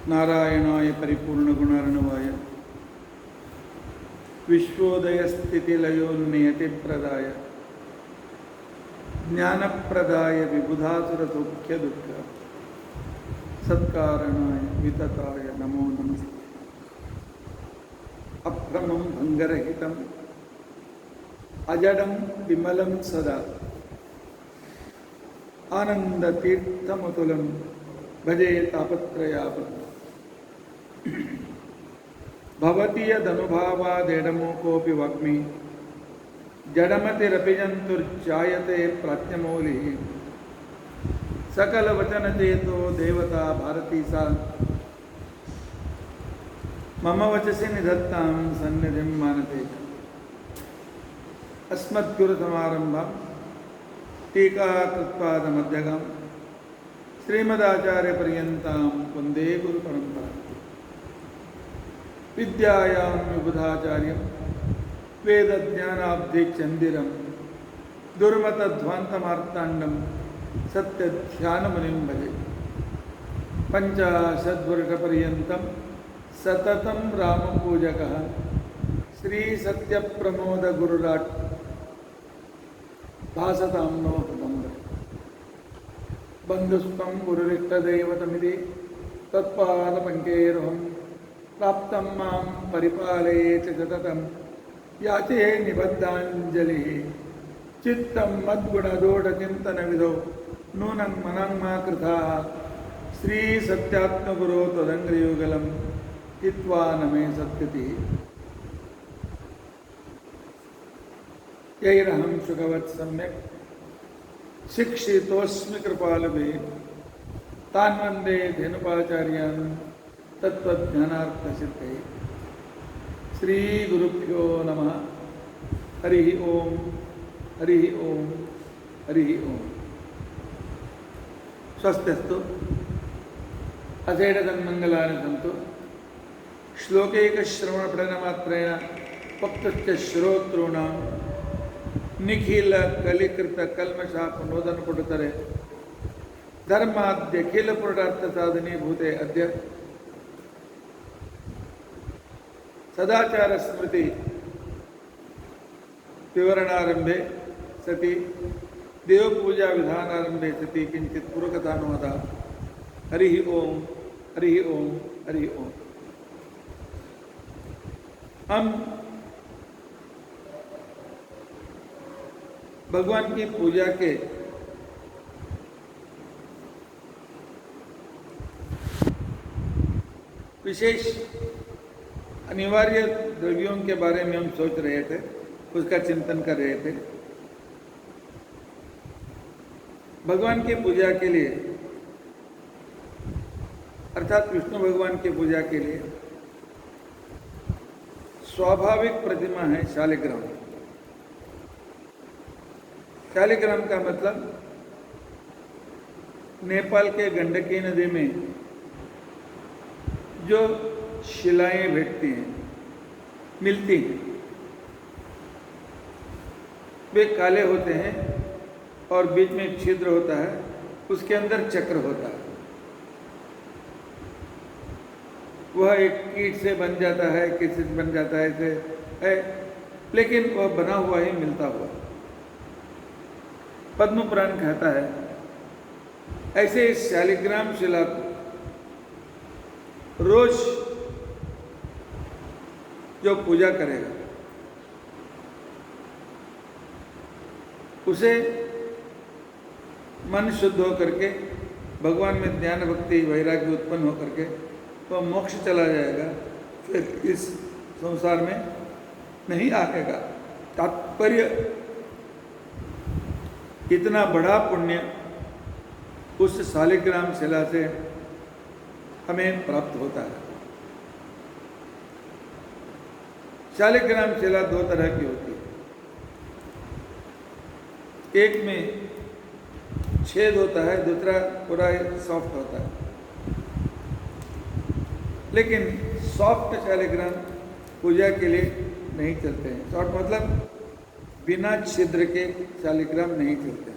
नारायणाय परिपूर्णगुणार्णवाय विश्वोदयस्थितिलयोन्नियतिप्रदाय ज्ञानप्रदाय विबुधासुरसौख्यदुःख सत्कारणाय वितताय नमो नमस्ते। अभ्रमं भंगरहितं अजडं विमलं सदा आनन्दतीर्थमतुलं भजे तापत्रयापहं। भवति यदनुभावादेडमूकोऽपि वाग्मी जडमतिरपि जन्तुर्जायते प्राज्ञमौलिः। सकलवचनचेतो देवता भारती सा मम वचसि निधत्तां सन्निधिं मानते। अस्मद्गुरुसमारम्भां टीकाकृत्पादमध्यगां श्रीमदाचार्यपर्यन्तां वन्दे गुरुपरम्परां। विद्यायां विबुधाचार्यं वेदज्ञानाब्धिचन्दिरं दुर्मतध्वान्तमार्ताण्डं सत्यध्यानमुनिं भजे। पञ्चाशद्वर्षपर्यन्तं सततं रामपूजकः श्रीसत्यप्रमोदगुरुराट् भासतां नो हृदम्बरे। बन्धुस्त्वं गुरुरिष्टदैवतमिति तत्पादपङ्केरुहं प्राप्तं मां परिपालयेत् सततं याचे निबद्धाञ्जलिः। चित्तं मद्गुणदोषचिन्तनविधौ नूनं मनं मा कृथाः। श्रीसत्यात्मगुरो त्वदङ्घ्रियुगलं हित्वा न मे सद्गतिः। यैरहं सुखवत् सम्यक् शिक्षितोऽस्मि कृपालुभिः तान् वन्दे धेनुकाचार्यान् तत्त्वज्ञानार्थसिद्धये। श्रीगुरुभ्यो नमः। हरिः ओम हरिः ओम हरिः ओम। स्वस्त्यस्तु अथेडतन्मङ्गलानि सन्तु। श्लोकैकश्रवणपठनमात्रेण वक्तुश्च श्रोतॄणां निखिल कलिकृत कल्मषापनोदनपुटतरे धर्माद्यखिलपुरुषार्थसाधने भूते अद्य सदाचार स्मृति विवरणारंभे सति देवपूजा विधानारंभे सति किंचित पूर्वकथानुवादः। हरिः ओम हरिः ओम हरिः ओम। हम भगवान की पूजा के विशेष अनिवार्य द्रव्यों के बारे में हम सोच रहे थे, उसका चिंतन कर रहे थे। भगवान की पूजा के लिए अर्थात विष्णु भगवान की पूजा के लिए स्वाभाविक प्रतिमा है शालिग्राम। शालिग्राम का मतलब नेपाल के गंडकी नदी में जो शिलाएं भेटती हैं, मिलती हैं, वे काले होते हैं और बीच में छिद्र होता है, उसके अंदर चक्र होता है। वह एक कीट से बन जाता है, किसी से बन जाता है, ऐसे है, लेकिन वह बना हुआ ही मिलता हुआ। पद्म पुराण कहता है ऐसे इस शालिग्राम शिला को रोज जो पूजा करेगा उसे मन शुद्ध होकर के भगवान में ज्ञान भक्ति वैराग्य उत्पन्न होकर के तो मोक्ष चला जाएगा, फिर इस संसार में नहीं आएगा। तात्पर्य इतना बड़ा पुण्य उस शालिग्राम शिला से हमें प्राप्त होता है। शालिग्राम शिला दो तरह की होती है, एक में छेद होता है, दूसरा पूरा सॉफ्ट होता है। लेकिन सॉफ्ट शालिग्राम पूजा के लिए नहीं चलते हैं। सॉफ्ट मतलब बिना छिद्र के शालिग्राम नहीं चलते।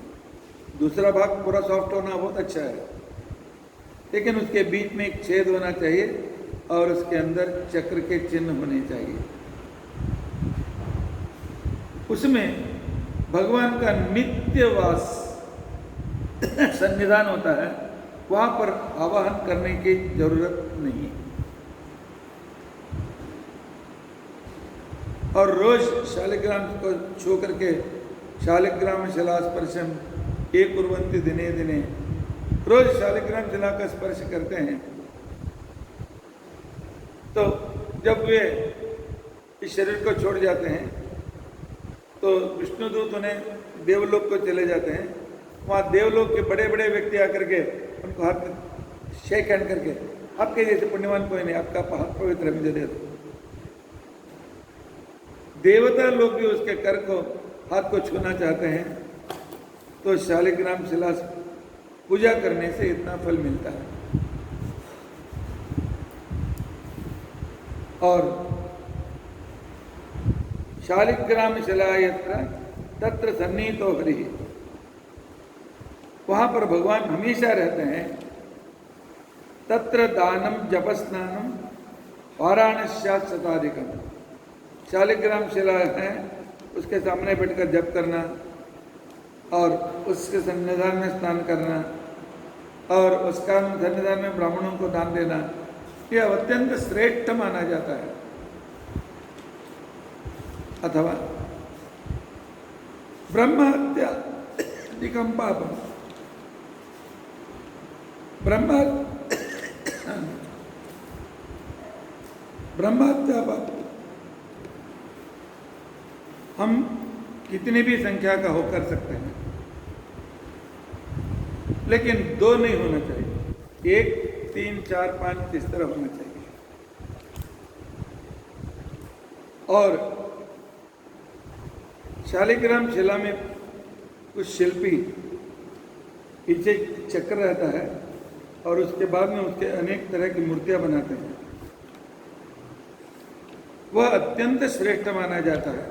दूसरा भाग पूरा सॉफ्ट होना बहुत अच्छा है, लेकिन उसके बीच में एक छेद होना चाहिए और उसके अंदर चक्र के चिन्ह होने चाहिए। उसमें भगवान का नित्य वास सन्निधान होता है, वहां पर आवाहन करने की जरूरत नहीं। और रोज शालिग्राम को छू करके शालिग्राम शिलास्पर्शम ये कुर्वन्ति दिने दिने, रोज शालिग्राम शिला का स्पर्श करते हैं तो जब वे इस शरीर को छोड़ जाते हैं तो विष्णुदूत उन्हें देवलोक को चले जाते हैं। वहाँ देवलोक के बड़े बड़े व्यक्ति आकर के उनको हाथ शेक हैंड करके, आपके जैसे पुण्यवान कोई नहीं, आपका हाथ पवित्र है, मुझे दे दो। देवता लोग भी उसके कर को, हाथ को छूना चाहते हैं तो शालिग्राम शिला पूजा करने से इतना फल मिलता है। और शालिग्राम शिला यत्र तत्र सन्निहितो हरिः, वहां पर भगवान हमेशा रहते हैं। तत्र दानम जपस्नानम वाराणस्यात् शताधिकम, शालिग्राम शिला है, उसके सामने बैठकर जप करना और उसके सन्निधान में स्नान करना और उसका सन्निधान में ब्राह्मणों को दान देना, यह अत्यंत श्रेष्ठ माना जाता है। अथवा ब्रह्महत्या अधिकम पापम, ब्रह्महत्या पाप, हम कितनी भी संख्या का हो कर सकते हैं, लेकिन 2 नहीं होना चाहिए, 1, 3, 4, 5 इस तरह होना चाहिए। और शालिग्राम शिला में कुछ शिल्पी पीछे चक्र रहता है और उसके बाद में उसके अनेक तरह की मूर्तियां बनाते हैं, वह अत्यंत श्रेष्ठ माना जाता है।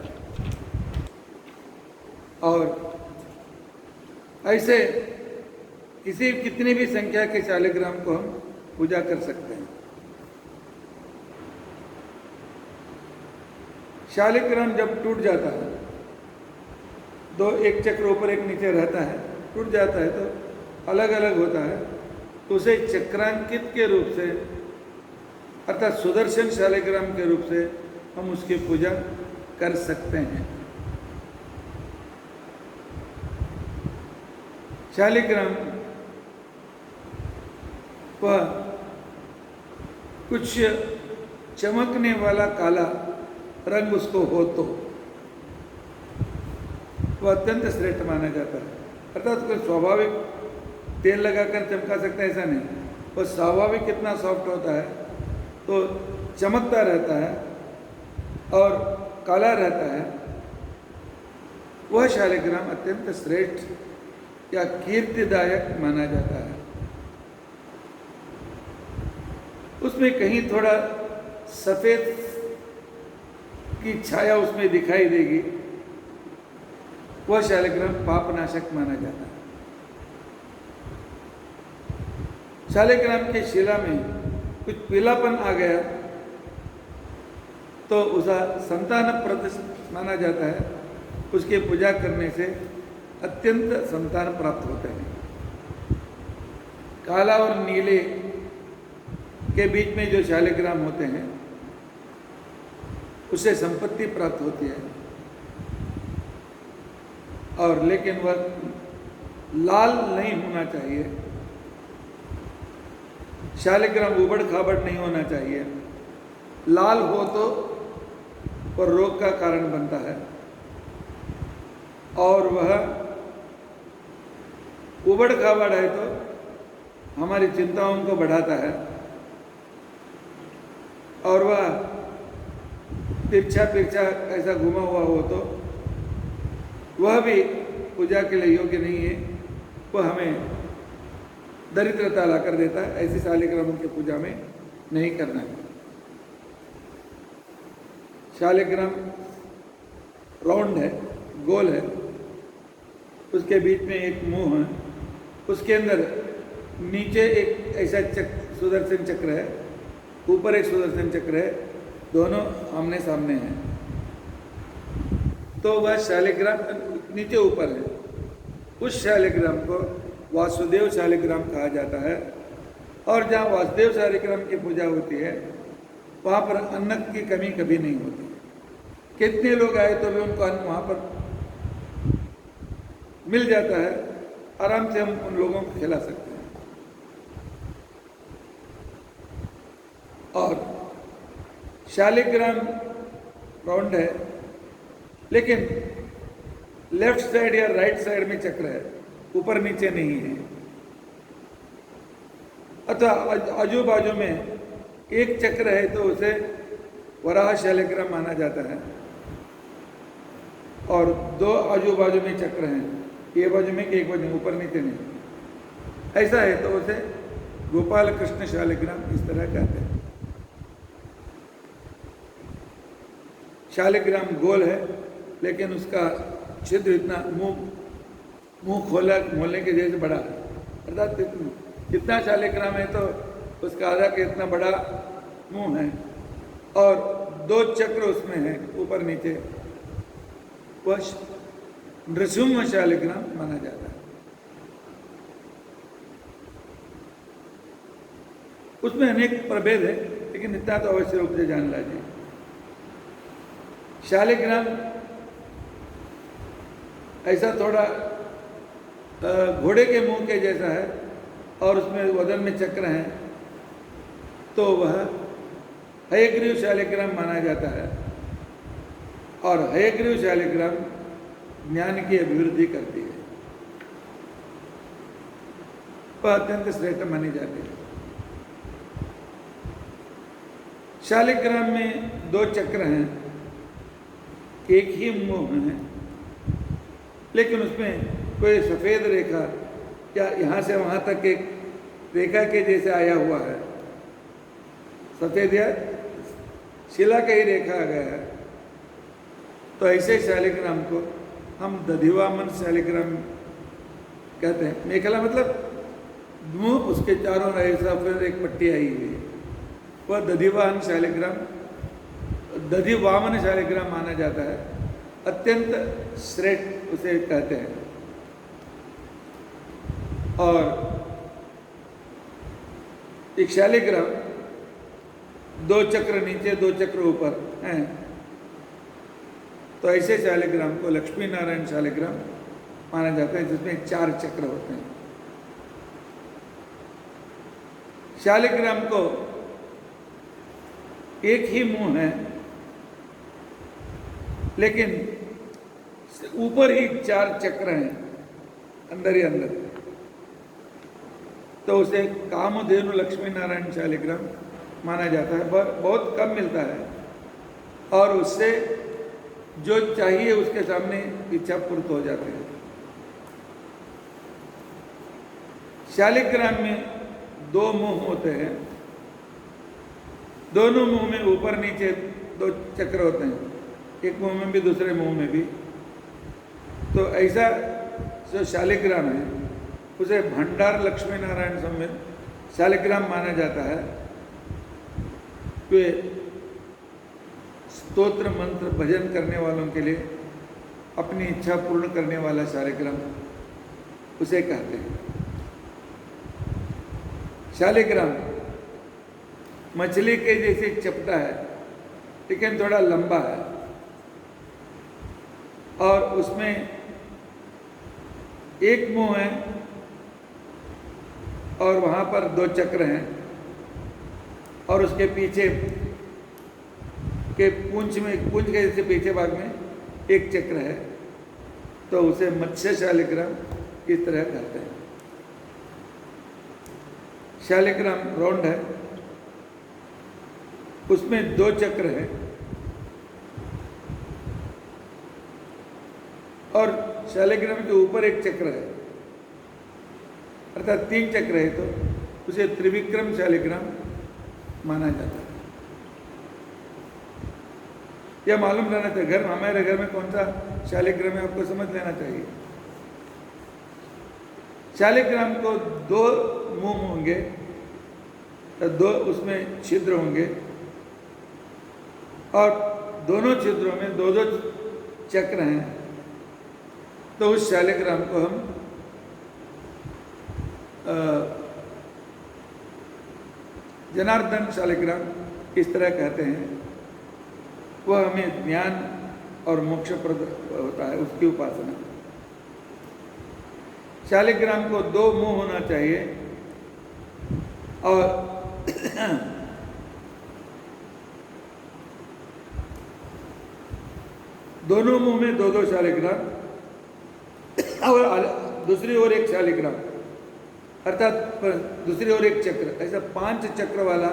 और ऐसे कितनी भी संख्या के शालिग्राम को हम पूजा कर सकते हैं। शालिग्राम जब टूट जाता है, एक चक्र ऊपर एक नीचे रहता है, टूट जाता है तो अलग अलग होता है, तो उसे चक्रांकित के रूप से अर्थात सुदर्शन शालिग्राम के रूप से हम उसकी पूजा कर सकते हैं। शालिग्राम वह कुछ चमकने वाला काला रंग उसको हो तो वह अत्यंत श्रेष्ठ माना जाता है। अर्थात उसको स्वाभाविक तेल लगाकर चमका सकते हैं ऐसा नहीं, वह स्वाभाविक कितना सॉफ्ट होता है तो चमकता रहता है और काला रहता है, वह शालिग्राम अत्यंत श्रेष्ठ या कीर्तिदायक माना जाता है। उसमें कहीं थोड़ा सफेद की छाया उसमें दिखाई देगी, वह शालिग्राम पापनाशक माना जाता है। शालिग्राम की शिला में कुछ पीलापन आ गया तो उसका संतानप्रद माना जाता है, उसकी पूजा करने से अत्यंत संतान प्राप्त होते हैं। काला और नीले के बीच में जो शालिग्राम होते हैं उससे संपत्ति प्राप्त होती है, और लेकिन वह लाल नहीं होना चाहिए, शालिग्राम उबड़ खाबड़ नहीं होना चाहिए। लाल हो तो वह रोग का कारण बनता है और वह उबड़ खाबड़ है तो हमारी चिंताओं को बढ़ाता है, और वह तिरछा तिरछा ऐसा घुमा हुआ हो तो वह भी पूजा के लिए योग्य नहीं है, वह हमें दरिद्रता ला कर देता है। ऐसी शालिग्रामों की पूजा में नहीं करना है। शालिग्राम राउंड है, गोल है, उसके बीच में एक मुंह है, उसके अंदर नीचे एक ऐसा चक्र सुदर्शन चक्र है, ऊपर एक सुदर्शन चक्र है, दोनों आमने सामने हैं। तो वह शालिग्राम नीचे ऊपर है। उस शालिग्राम को वासुदेव शालिग्राम कहा जाता है। और जहाँ वासुदेव शालिग्राम की पूजा होती है वहाँ पर अन्न की कमी कभी नहीं होती। कितने लोग आए तो भी उनको अन्न वहाँ पर मिल जाता है, आराम से हम उन लोगों को खिला सकते हैं। और शालिग्राम राउंड है, लेकिन लेफ्ट साइड या राइट साइड में चक्र है, ऊपर नीचे नहीं है। अथवा आजू बाजू में एक चक्र है तो उसे वराह शालिग्राम माना जाता है। और दो आजू बाजू में चक्र हैं, ये बाजू में एक बाजू में, ऊपर नीचे नहीं। ऐसा है तो उसे गोपाल कृष्ण शालिग्राम इस तरह कहते हैं। शालिग्राम गोल है, लेकिन उसका छिद्र इतना मुंह खोलने के जैसे बड़ा है। अर्थात कितना शालिग्राम है तो उसका आधा के इतना बड़ा मुंह है, और दो चक्र उसमें हैं ऊपर नीचे। वह नृसिंह शालिग्राम माना जाता है। उसमें अनेक प्रभेद है, लेकिन इतना तो अवश्य रूप से जान लीजिए। शालिग्राम ऐसा थोड़ा घोड़े के मुंह के जैसा है, और उसमें वदन में चक्र हैं, तो वह हयग्रीव शालिग्राम माना जाता है। और हयग्रीव शालिग्राम ज्ञान की अभिवृद्धि करती है, वह अत्यंत श्रेष्ठ मानी जाती है। शालिग्राम में दो चक्र हैं, एक ही मुंह है, लेकिन उसमें कोई सफ़ेद रेखा या यहाँ से वहाँ तक एक रेखा के जैसे आया हुआ है, सफ़ेद या शिला का ही रेखा आ गया है। तो ऐसे शालिग्राम को हम दधिवामन शालिग्राम कहते हैं। मेखला मतलब मुंह, उसके चारों ऐसा फिर एक पट्टी आई हुई है, वह दधिवामन शालिग्राम, दधिवामन शालिग्राम माना जाता है। अत्यंत श्रेष्ठ उसे कहते हैं। और एक शालिग्राम दो चक्र नीचे दो चक्र ऊपर हैं, तो ऐसे शालिग्राम को लक्ष्मी नारायण शालिग्राम माना जाता है, जिसमें 4 चक्र होते हैं। शालिग्राम को एक ही मुंह है, लेकिन ऊपर ही 4 चक्र हैं अंदर ही अंदर, तो उसे कामधेनु लक्ष्मी नारायण शालिग्राम माना जाता है। बहुत कम मिलता है, और उससे जो चाहिए उसके सामने इच्छा पूर्त हो जाती है। शालिग्राम में 2 मुंह होते हैं, दोनों मुंह में ऊपर नीचे 2 चक्र होते हैं, एक मुंह में भी दूसरे मुंह में भी। तो ऐसा जो शालिग्राम है उसे भंडार लक्ष्मी नारायण समेत शालिग्राम माना जाता है। वे स्तोत्र मंत्र भजन करने वालों के लिए अपनी इच्छा पूर्ण करने वाला शालिग्राम उसे कहते हैं। शालिग्राम मछली के जैसे चपटा है, लेकिन थोड़ा लंबा है, और उसमें एक मुंह है और वहाँ पर 2 चक्र हैं, और उसके पीछे के पूंछ के जैसे पीछे भाग में एक चक्र है, तो उसे मत्स्य शालिग्राम इस तरह कहते हैं। शालिग्राम राउंड है, उसमें 2 चक्र हैं, और शालिग्राम के ऊपर एक चक्र है, अर्थात 3 चक्र है, तो उसे त्रिविक्रम शालिग्राम माना जाता है। यह मालूम रहना चाहिए, हमारे घर में कौन सा शालिग्राम है आपको समझ लेना चाहिए। शालिग्राम को 2 मुंह होंगे, तो 2 उसमें छिद्र होंगे और दोनों छिद्रों में 2-2 चक्र हैं। तो उस शालिग्राम को हम जनार्दन शालिग्राम इस तरह कहते हैं। वह हमें ज्ञान और मोक्ष प्रद होता है, उसकी उपासना। शालिग्राम को 2 मुंह होना चाहिए और दोनों मुंह में 2-2 शालिग्राम और दूसरी ओर एक शालिग्राम, अर्थात दूसरी ओर एक चक्र। ऐसा 5 चक्र वाला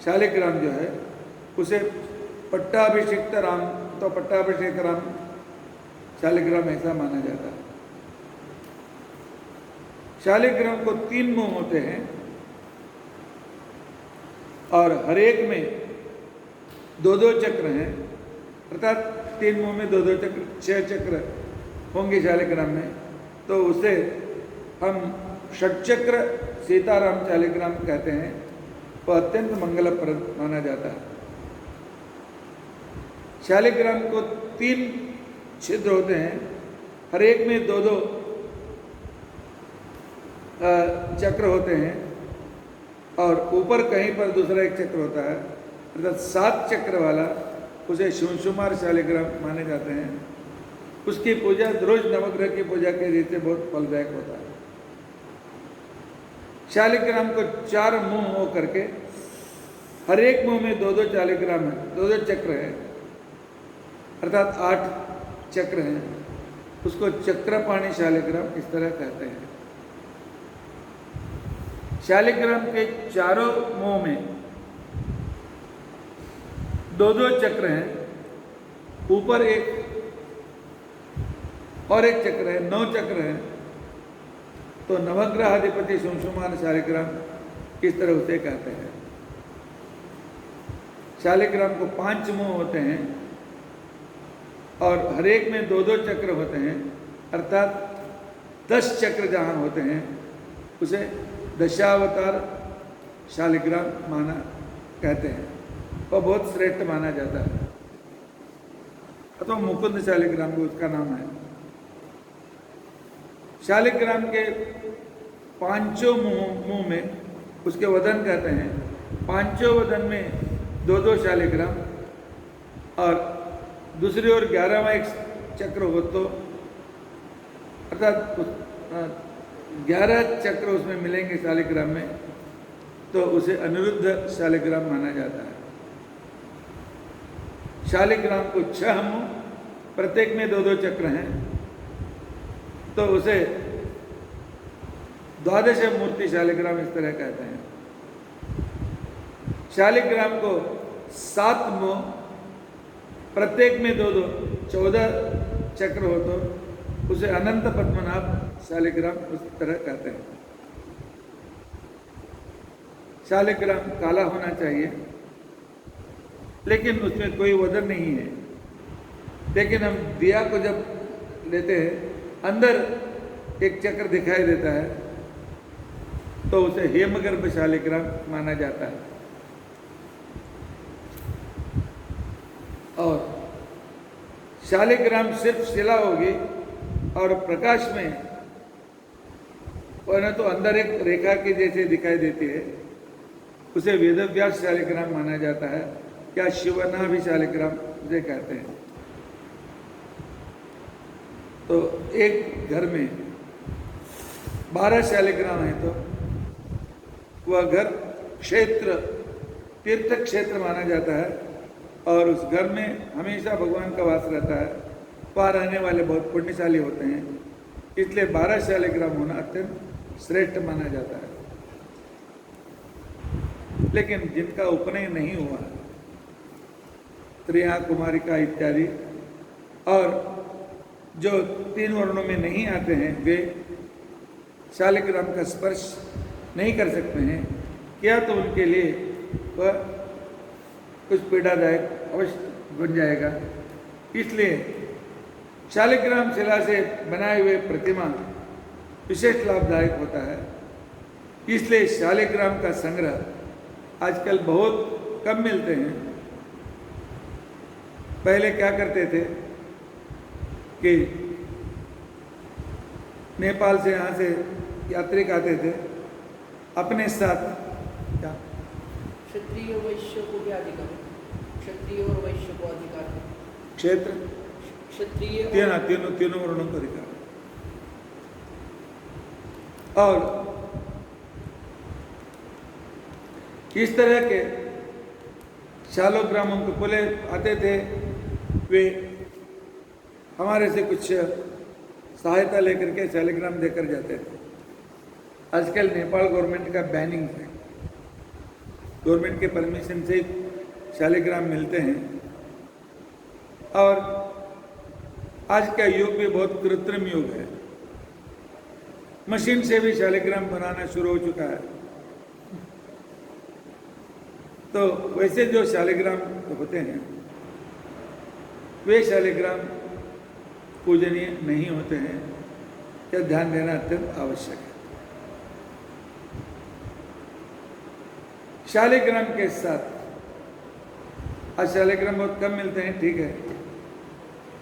शालिग्राम जो है उसे पट्टाभिषिक्त राम, तो पट्टाभिषेक राम शालिग्राम ऐसा माना जाता है। शालिग्राम को 3 मुंह होते हैं और हर एक में 2-2 चक्र हैं, अर्थात 3 मुंह में 2-2 चक्र, 6 चक्र होंगे शालिग्राम में। तो उसे हम षटचक्र सीताराम शालिग्राम कहते हैं। वह अत्यंत मंगलप्रद माना जाता है। शालिग्राम को 3 छिद्र होते हैं, हर एक में 2-2 चक्र होते हैं और ऊपर कहीं पर दूसरा एक चक्र होता है, अर्थात 7 चक्र वाला उसे शुंशुमार शालिग्राम माने जाते हैं। उसकी पूजा रोज नवग्रह की पूजा के रीति बहुत फलदायक होता है। शालिग्राम को 4 मुंह हो करके हर एक मुंह में 2-2 शालिग्राम है, 2-2 चक्र है, अर्थात 8 चक्र हैं। उसको चक्रपाणी शालिग्राम इस तरह कहते हैं। शालिग्राम के चारों मुंह में 2-2 चक्र हैं, ऊपर एक और एक चक्र है, 9 चक्र हैं। तो नवग्रहाधिपति शुंशुमान शालिग्राम इस तरह उसे कहते हैं। शालिग्राम को 5 मुंह होते हैं और हर एक में 2-2 चक्र होते हैं, अर्थात 10 चक्र जहाँ होते हैं उसे दशावतार शालिग्राम माना कहते हैं। वह बहुत श्रेष्ठ माना जाता है, अथवा मुकुंद शालिग्राम भी उसका नाम है। शालिग्राम के 5 मुंह में उसके वदन कहते हैं। 5 वदन में 2-2 शालिग्राम और दूसरी ओर 11वां एक चक्र हो, तो अर्थात 11 चक्र उसमें मिलेंगे शालिग्राम में, तो उसे अनिरुद्ध शालिग्राम माना जाता है। शालिग्राम को 6 मुंह, प्रत्येक में 2-2 चक्र हैं, तो उसे 12 मूर्ति शालिग्राम इस तरह कहते हैं। शालिग्राम को 7 मुंह, प्रत्येक में 2-2, 14 चक्र हो, तो उसे अनंत पद्मनाभ शालिग्राम उस तरह कहते हैं। शालिग्राम काला होना चाहिए, लेकिन उसमें कोई वजन नहीं है। लेकिन हम दिया को जब लेते हैं, अंदर एक चक्र दिखाई देता है, तो उसे हेमगर्भ शालिग्राम माना जाता है। और शालिग्राम सिर्फ शिला होगी और प्रकाश में और न तो अंदर एक रेखा की जैसे दिखाई देती है, उसे वेदव्यास शालिग्राम माना जाता है, या शिवनाभि शालिग्राम उसे कहते हैं। तो एक घर में 12 शालिग्राम है, तो वह घर क्षेत्र, तीर्थ क्षेत्र माना जाता है और उस घर में हमेशा भगवान का वास रहता है। वहाँ रहने वाले बहुत पुण्यशाली होते हैं, इसलिए 12 शालिग्राम होना अत्यंत श्रेष्ठ माना जाता है। लेकिन जिनका उपनयन नहीं हुआ, स्त्रियाँ, कुमारिका इत्यादि, और जो 3 वर्णों में नहीं आते हैं, वे शालिग्राम का स्पर्श नहीं कर सकते हैं, क्या तो उनके लिए वह कुछ पीड़ादायक अवश्य बन जाएगा। इसलिए शालिग्राम शिला से बनाए हुए प्रतिमा विशेष लाभदायक होता है। इसलिए शालिग्राम का संग्रह आजकल बहुत कम मिलते हैं। पहले क्या करते थे कि नेपाल से, यहाँ से यात्रिक आते थे, अपने साथ क्या क्षत्रिय वैश्य को भी अधिकार, क्षत्रिय और वैश्य को अधिकार, क्षेत्र क्षत्रिय तीनों वर्णों का अधिकार। और इस तरह के शालोग्रामों को बोले आते थे, वे हमारे से कुछ सहायता लेकर के शालिग्राम देकर जाते थे। आजकल नेपाल गवर्नमेंट का बैनिंग है, गवर्नमेंट के परमिशन से शालिग्राम मिलते हैं। और आज का युग भी बहुत कृत्रिम युग है, मशीन से भी शालिग्राम बनाना शुरू हो चुका है। तो वैसे जो शालिग्राम होते हैं वे शालिग्राम पूजनीय नहीं होते हैं, यह ध्यान देना अत्यंत आवश्यक है। शालिग्राम के साथ, आज शालिग्राम बहुत कम मिलते हैं, ठीक है,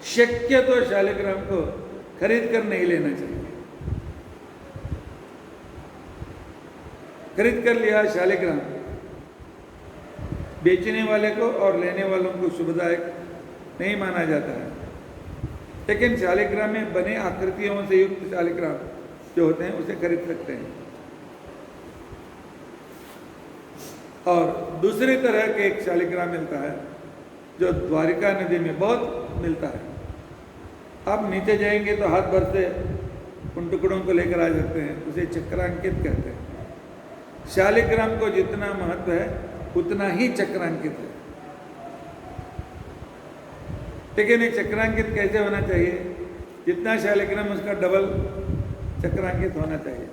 शक्य तो शालिग्राम को खरीद कर नहीं लेना चाहिए। खरीद कर लिया शालिग्राम, बेचने वाले को और लेने वालों को शुभदायक नहीं माना जाता है। लेकिन शालिग्राम में बने आकृतियों से युक्त शालिग्राम जो होते हैं उसे खरीद सकते हैं। और दूसरी तरह के एक शालिग्राम मिलता है जो द्वारिका नदी में बहुत मिलता है। आप नीचे जाएंगे तो हाथ भर से उन टुकड़ों को लेकर आ जाते हैं, उसे चक्रांकित कहते हैं। शालिग्राम को जितना महत्व है उतना ही चक्रांकित है। लेकिन एक चक्रांकित कैसे होना चाहिए? जितना शालिग्राम उसका डबल चक्रांकित होना चाहिए।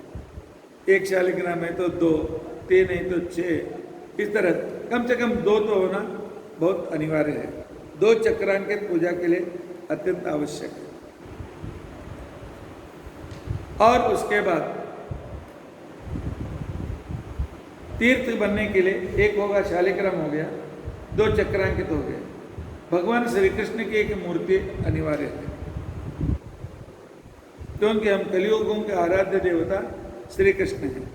एक शालिग्राम है तो 2, 3 नहीं तो 6, इस तरह कम से कम 2 तो होना बहुत अनिवार्य है। 2 चक्रांकित पूजा के लिए अत्यंत आवश्यक है। और उसके बाद तीर्थ बनने के लिए एक होगा शालिग्राम हो गया, 2 चक्रांकित हो गए। भगवान श्री कृष्ण की एक मूर्ति अनिवार्य है, क्योंकि हम कलियुगों के आराध्य देवता श्री कृष्ण हैं।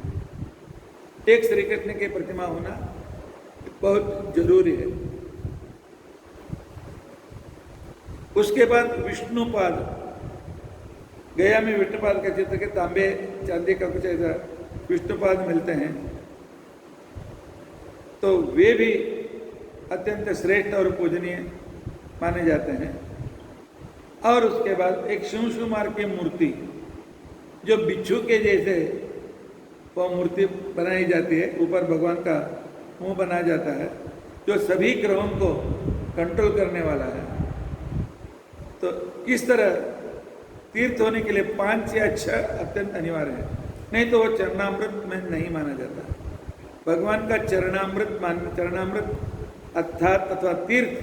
एक श्री कृष्ण की प्रतिमा होना बहुत जरूरी है। उसके बाद विष्णुपाद, गया में विष्णुपाद के चित्र के तांबे चांदी का कुछ ऐसा विष्णुपाद मिलते हैं, तो वे भी अत्यंत श्रेष्ठ और पूजनीय माने जाते हैं। और उसके बाद एक शिवकुमार की मूर्ति जो बिच्छू के जैसे वो मूर्ति बनाई जाती है, ऊपर भगवान का मुंह बनाया जाता है, जो सभी ग्रहों को कंट्रोल करने वाला है। तो इस तरह तीर्थ होने के लिए 5 या 6 अत्यंत अनिवार्य है, नहीं तो वो चरणामृत में नहीं माना जाता। भगवान का चरणामृत अर्थात अथवा तीर्थ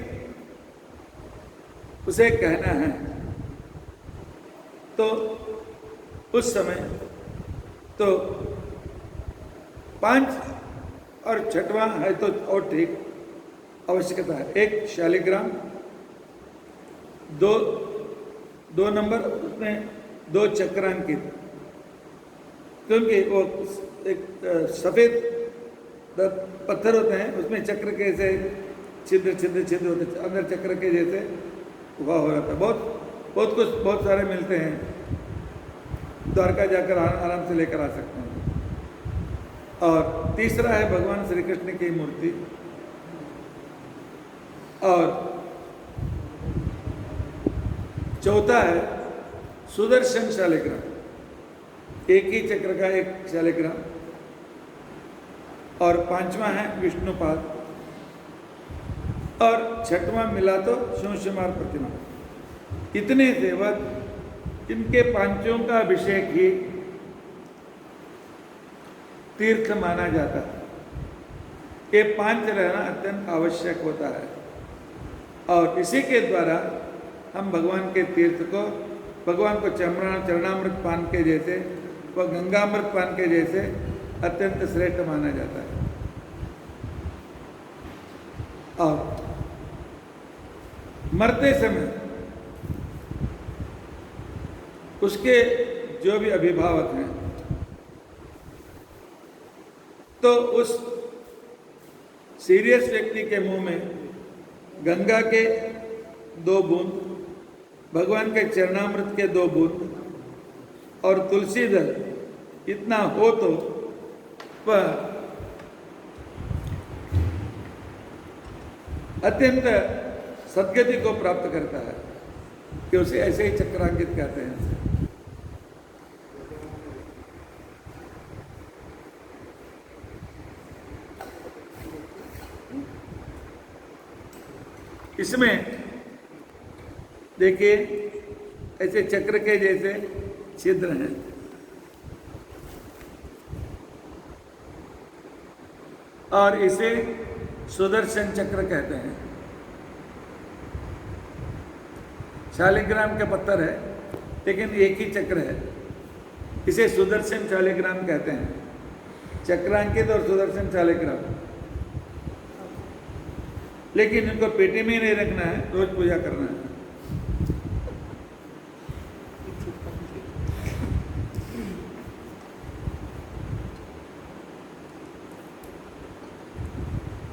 उसे कहना है, तो उस समय तो 5 और 6वां है तो और ठीक आवश्यकता है। एक शालिग्राम, 2 नंबर, उसमें 2 चक्रांकित, क्योंकि वो एक सफेद पत्थर होते हैं, उसमें चक्र के जैसे छिद्र होते हैं, अंदर चक्र के जैसे हुआ हो जाता है। बहुत सारे मिलते हैं, द्वारका जाकर आराम से लेकर आ सकते हैं। और तीसरा है भगवान श्री कृष्ण की मूर्ति। और चौथा है सुदर्शन शालिग्राम, एक ही चक्र का एक शालिग्राम। और 5वां है विष्णुपाद। और 6वां मिला तो शिवकुमार प्रतिमा। इतने सेवक, इनके 5 का अभिषेक ही तीर्थ माना जाता है। ये 5 रहना अत्यंत आवश्यक होता है। और इसी के द्वारा हम भगवान के तीर्थ को, भगवान को चरणामृत पान के जैसे वह गंगामृत पान के जैसे अत्यंत श्रेष्ठ माना जाता है। और मरते समय उसके जो भी अभिभावक हैं तो उस सीरियस व्यक्ति के मुंह में गंगा के 2 बूंद, भगवान के चरणामृत के 2 बूंद और तुलसी दल इतना हो तो वह अत्यंत सद्गति को प्राप्त करता है कि उसे ऐसे ही चक्रांकित कहते हैं। इसमें देखिए ऐसे चक्र के जैसे छिद्र हैं। और इसे सुदर्शन चक्र कहते हैं। शालिग्राम के पत्थर है लेकिन एक ही चक्र है, इसे सुदर्शन शालिग्राम कहते हैं। चक्रांकित और सुदर्शन शालिग्राम, लेकिन इनको पेटी में नहीं रखना है, रोज पूजा करना है।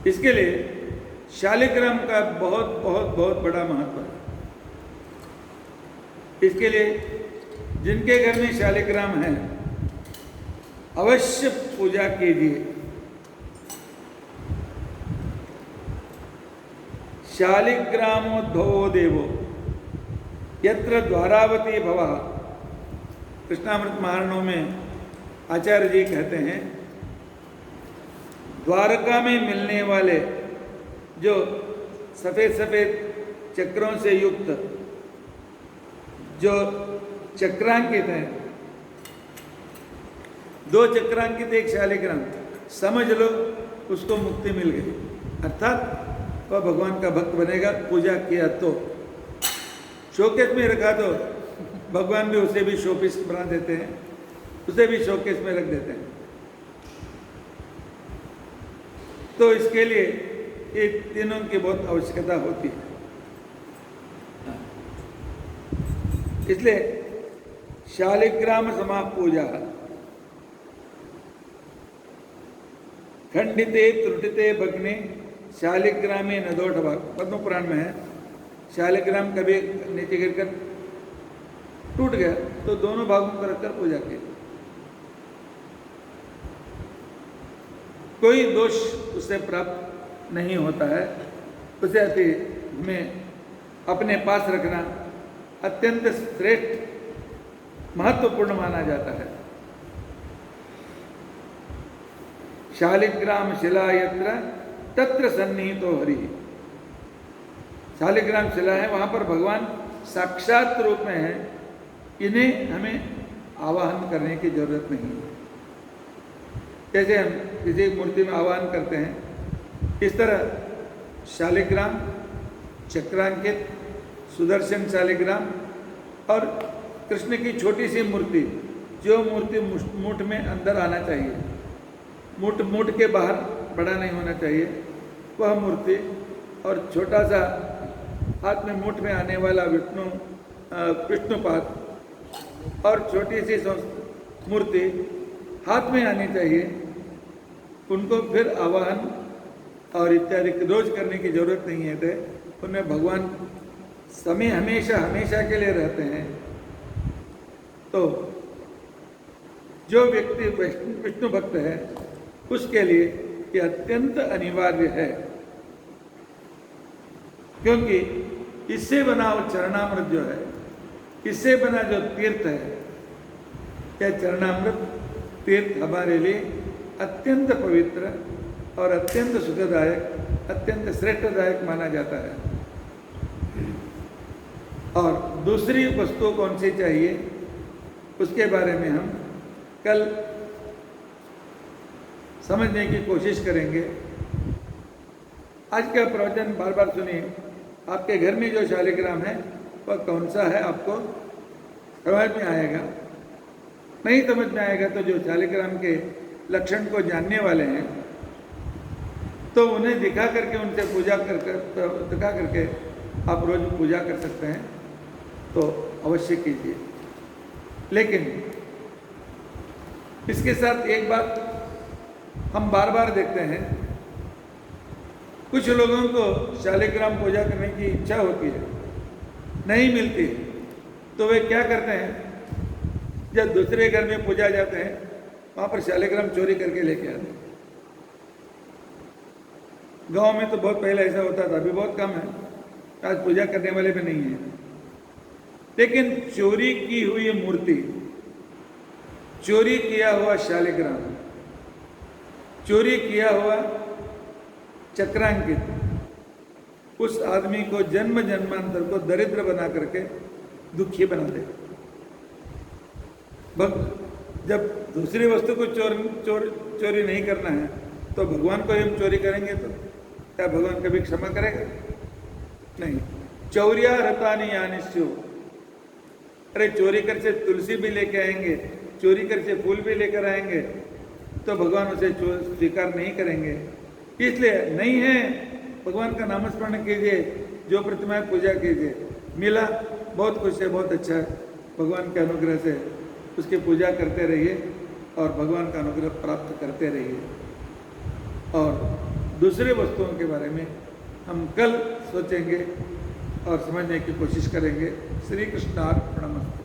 इसके लिए शालिग्राम का बहुत बहुत बहुत बड़ा महत्व है। इसके लिए जिनके घर में शालिग्राम है अवश्य पूजा कीजिए। शालिग्रामोद्भवो देवो यत्र द्वारावती भवः, कृष्णामृत महारणों में आचार्य जी कहते हैं द्वारका में मिलने वाले जो सफ़ेद सफ़ेद चक्रों से युक्त जो चक्रांकित हैं, 2 चक्रांकित 1 शालिग्राम, समझ लो उसको मुक्ति मिल गई, अर्थात वह भगवान का भक्त बनेगा। पूजा किया तो शोकेस में रखा तो भगवान भी उसे भी शोपीस बना देते हैं, उसे भी शोकेस में रख देते हैं। तो इसके लिए ये तीनों की बहुत आवश्यकता होती है। इसलिए शालिग्राम समापूजा खंडिते त्रुटिते भग्ने शालिग्रामे नदोढ़ भाग, पद्म पुराण में है। शालिग्राम कभी नीचे गिरकर टूट गया तो दोनों भागों को रखकर पूजा की, कोई दोष उससे प्राप्त नहीं होता है। उसे अति में अपने पास रखना अत्यंत श्रेष्ठ महत्वपूर्ण माना जाता है। शालिग्राम शिला यत्र तत्र सन्निहितो हरि, शालिग्राम शिला है, वहां पर भगवान साक्षात रूप में है। इन्हें हमें आवाहन करने की जरूरत नहीं है। जैसे हम किसी मूर्ति में आवाहन करते हैं, इस तरह शालिग्राम, चक्रांकित, सुदर्शन शालिग्राम और कृष्ण की छोटी सी मूर्ति, जो मूर्ति मूठ में अंदर आना चाहिए, मूठ के बाहर बड़ा नहीं होना चाहिए, वह मूर्ति, और छोटा सा हाथ में मूठ में आने वाला विष्णुपाद और छोटी सी मूर्ति हाथ में आनी चाहिए। उनको फिर आवाहन और इत्यादि रोज करने की जरूरत नहीं है। तो उनमें भगवान समय हमेशा हमेशा के लिए रहते हैं। तो जो व्यक्ति विष्णु भक्त है उसके लिए ये अत्यंत अनिवार्य है, क्योंकि इससे बना वो चरणामृत जो है, इससे बना जो तीर्थ है, यह चरणामृत तीर्थ हमारे लिए अत्यंत पवित्र और अत्यंत सुखदायक, अत्यंत श्रेष्ठदायक माना जाता है। और दूसरी वस्तु कौन सी चाहिए उसके बारे में हम कल समझने की कोशिश करेंगे। आज का प्रवचन बार बार सुनिए। आपके घर में जो शालिग्राम है वह कौन सा है आपको समझ में आएगा। नहीं समझ में आएगा तो जो शालिग्राम के लक्षण को जानने वाले हैं तो उन्हें दिखा करके उनसे पूजा दिखा करके आप रोज पूजा कर सकते हैं, तो अवश्य कीजिए। लेकिन इसके साथ एक बात हम बार बार देखते हैं, कुछ लोगों को शालिग्राम पूजा करने की इच्छा होती है, नहीं मिलती, तो वे क्या करते हैं, जब दूसरे घर में पूजा जाते हैं वहाँ पर शालिग्राम चोरी करके लेके आते हैं। गांव में तो बहुत पहले ऐसा होता था, अभी बहुत कम है, आज पूजा करने वाले भी नहीं है। लेकिन चोरी की हुई मूर्ति, चोरी किया हुआ शालिग्राम, चोरी किया हुआ चक्रांकित उस आदमी को जन्म जन्मांतर को दरिद्र बना करके दुखी बना दे। जब दूसरी वस्तु को चोरी नहीं करना है तो भगवान को हम चोरी करेंगे तो क्या भगवान कभी क्षमा करेगा? नहीं। चौर्या रतानी यानिश्यो, अरे चोरी कर से तुलसी भी लेके आएंगे, चोरी कर से फूल भी लेकर आएंगे तो भगवान उसे स्वीकार नहीं करेंगे। इसलिए नहीं है, भगवान का नामस्मरण कीजिए, जो प्रतिमा पूजा कीजिए, मिला बहुत खुश है, बहुत अच्छा है, भगवान के अनुग्रह से उसकी पूजा करते रहिए और भगवान का अनुग्रह प्राप्त करते रहिए। और दूसरे वस्तुओं के बारे में हम कल सोचेंगे और समझने की कोशिश करेंगे। श्री कृष्णार्पणमस्तु।